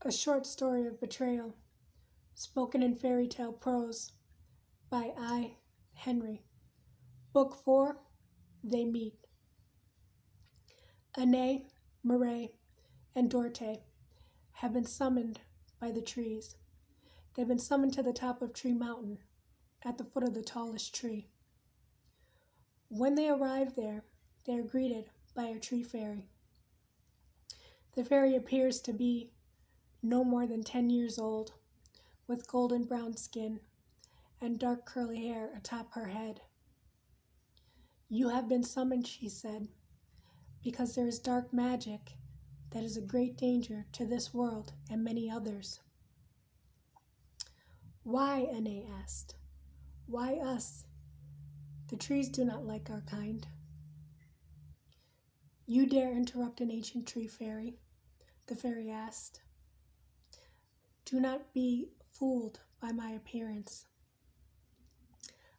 A short story of betrayal, spoken in fairy tale prose by I. Henry. Book 4, They Meet. Anne, Murray, and Dorte have been summoned by the trees. They've been summoned to the top of Tree Mountain, at the foot of the tallest tree. When they arrive there, they are greeted by a tree fairy. The fairy appears to be no more than 10 years old, with golden brown skin and dark curly hair atop her head. "You have been summoned," she said, "because there is dark magic that is a great danger to this world and many others." "Why?" Anne asked. "Why us? The trees do not like our kind." "You dare interrupt an ancient tree fairy?" the fairy asked. "Do not be fooled by my appearance.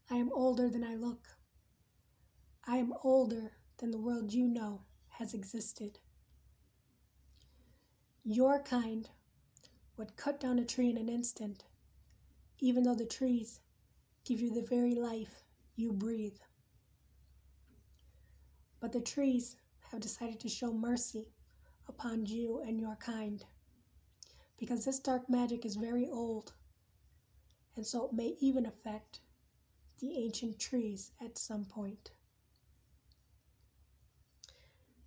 I am older than I look. I am older than the world you know has existed. Your kind would cut down a tree in an instant, even though the trees give you the very life you breathe. But the trees have decided to show mercy upon you and your kind, because this dark magic is very old, and so it may even affect the ancient trees at some point.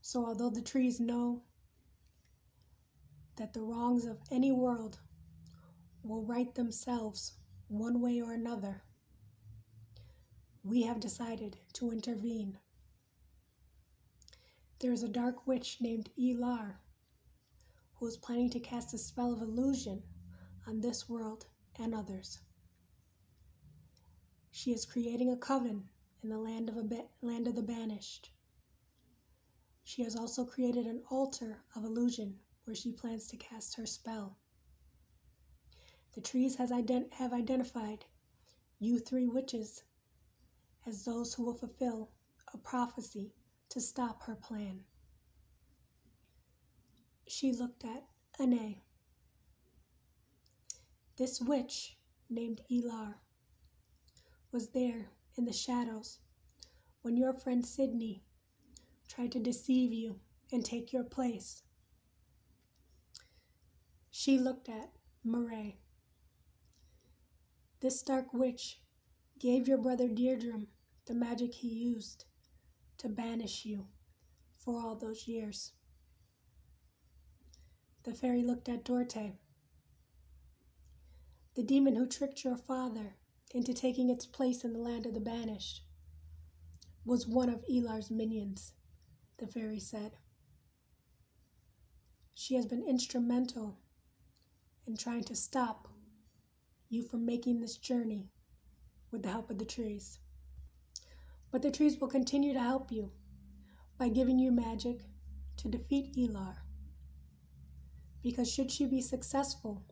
So although the trees know that the wrongs of any world will right themselves one way or another, we have decided to intervene. There is a dark witch named Elar who is planning to cast a spell of illusion on this world and others. She is creating a coven in the land of the banished. She has also created an altar of illusion where she plans to cast her spell. The trees have identified you 3 witches as those who will fulfill a prophecy to stop her plan. She looked at Anne. This witch, named Elar, was there in the shadows when your friend Sydney tried to deceive you and take your place. She looked at Murray. This dark witch gave your brother Deirdre the magic he used to banish you for all those years. The fairy looked at Dorte. The demon who tricked your father into taking its place in the land of the banished was one of Elar's minions, the fairy said. She has been instrumental in trying to stop you from making this journey with the help of the trees. But the trees will continue to help you by giving you magic to defeat Elar. Because should she be successful,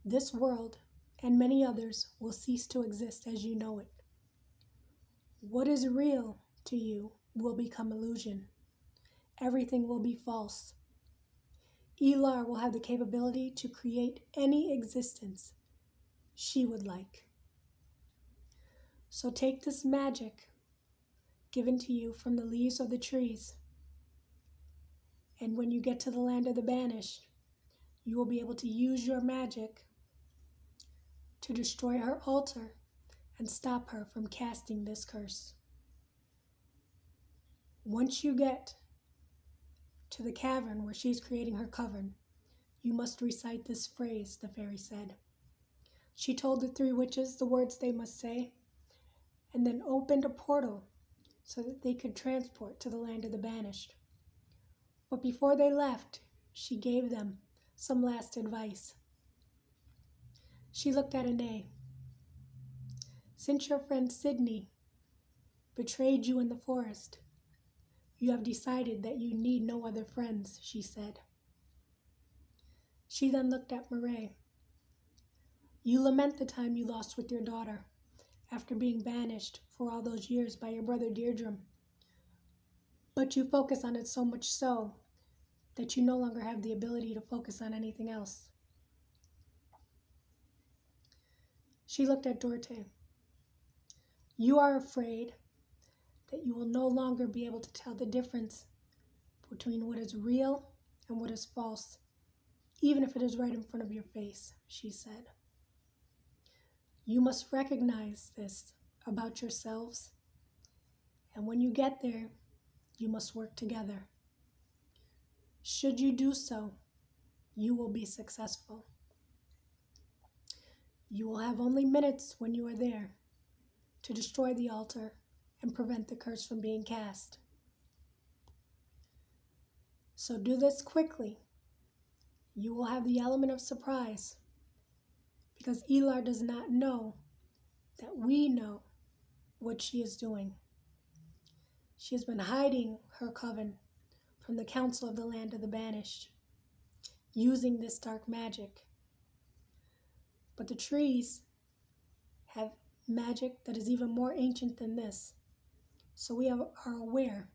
this world and many others will cease to exist as you know it. What is real to you will become illusion. Everything will be false. Elar will have the capability to create any existence she would like. So take this magic given to you from the leaves of the trees, and when you get to the land of the banished, you will be able to use your magic to destroy her altar and stop her from casting this curse. Once you get to the cavern where she's creating her coven, you must recite this phrase, the fairy said. She told the 3 witches the words they must say, and then opened a portal so that they could transport to the land of the banished. But before they left, she gave them some last advice. She looked at Anne. Since your friend Sydney betrayed you in the forest, you have decided that you need no other friends, she said. She then looked at Murray. You lament the time you lost with your daughter after being banished for all those years by your brother Deirdre, but you focus on it so much so that you no longer have the ability to focus on anything else. She looked at Dorte. You are afraid that you will no longer be able to tell the difference between what is real and what is false, even if it is right in front of your face, she said. You must recognize this about yourselves, and when you get there, you must work together. Should you do so, you will be successful. You will have only minutes when you are there to destroy the altar and prevent the curse from being cast. So do this quickly. You will have the element of surprise because Elar does not know that we know what she is doing. She has been hiding her coven from the council of the land of the banished, using this dark magic. But the trees have magic that is even more ancient than this, so we are aware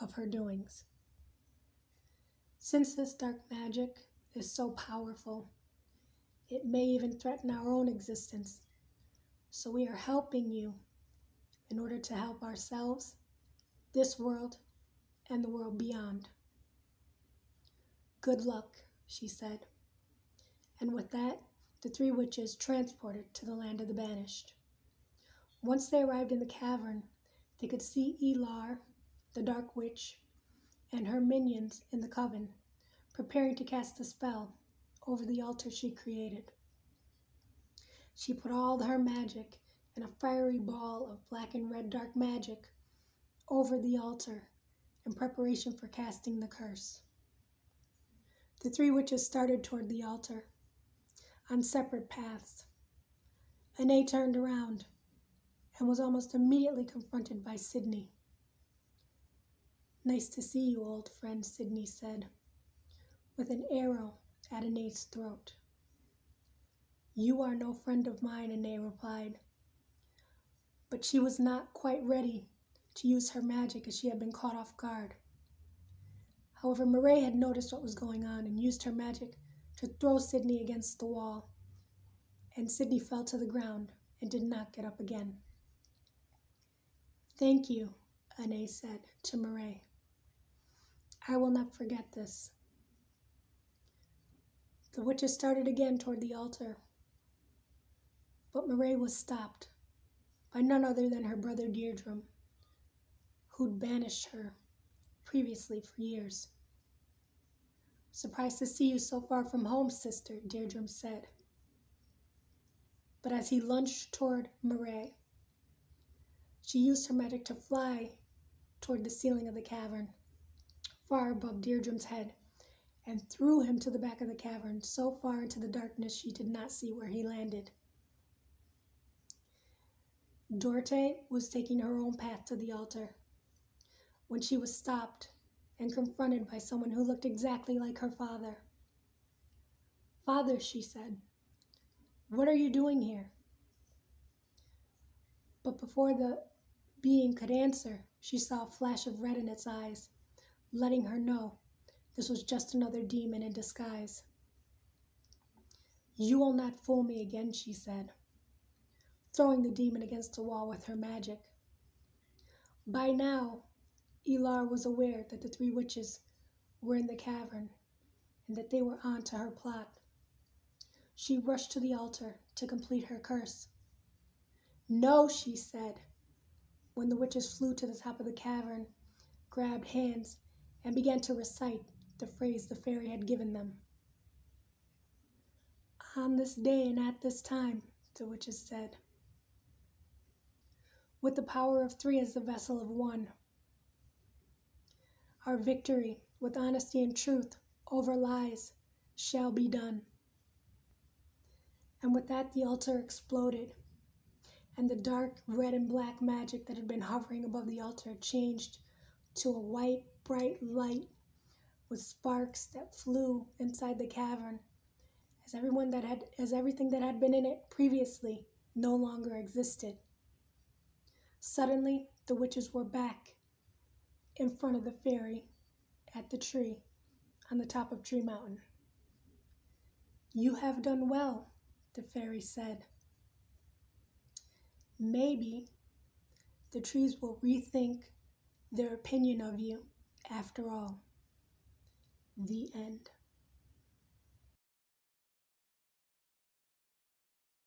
of her doings. Since this dark magic is so powerful, it may even threaten our own existence, so we are helping you in order to help ourselves, this world, and the world beyond. Good luck, she said. And with that, the three witches transported to the land of the banished. Once they arrived in the cavern, they could see Elar, the dark witch, and her minions in the coven, preparing to cast a spell over the altar she created. She put all her magic in a fiery ball of black and red dark magic over the altar in preparation for casting the curse. The three witches started toward the altar on separate paths. Anae turned around and was almost immediately confronted by Sydney. Nice to see you, old friend, Sydney said, with an arrow at Anae's throat. You are no friend of mine, Anae replied. But she was not quite ready to use her magic as she had been caught off guard. However, Marae had noticed what was going on and used her magic to throw Sydney against the wall, and Sydney fell to the ground and did not get up again. Thank you, Anae said to Marae. I will not forget this. The witches started again toward the altar, but Marae was stopped by none other than her brother Deirdre, who'd banished her previously for years. Surprised to see you so far from home, sister, Deirdre said. But as he lunged toward Marae, she used her magic to fly toward the ceiling of the cavern, far above Deirdre's head, and threw him to the back of the cavern, so far into the darkness she did not see where he landed. Dorte was taking her own path to the altar when she was stopped and confronted by someone who looked exactly like her father. Father, she said, what are you doing here? But before the being could answer, she saw a flash of red in its eyes, letting her know this was just another demon in disguise. You will not fool me again, she said, throwing the demon against the wall with her magic. By now, Elar was aware that the three witches were in the cavern and that they were on to her plot. She rushed to the altar to complete her curse. No, she said, when the witches flew to the top of the cavern, grabbed hands, and began to recite the phrase the fairy had given them. On this day and at this time, the witches said, with the power of three as the vessel of one, our victory with honesty and truth over lies shall be done. And with that, the altar exploded, and the dark red and black magic that had been hovering above the altar changed to a white, bright light with sparks that flew inside the cavern, as everything that had been in it previously no longer existed. Suddenly, the witches were back in front of the fairy at the tree on the top of Tree Mountain. You have done well, the fairy said. Maybe the trees will rethink their opinion of you after all. The end.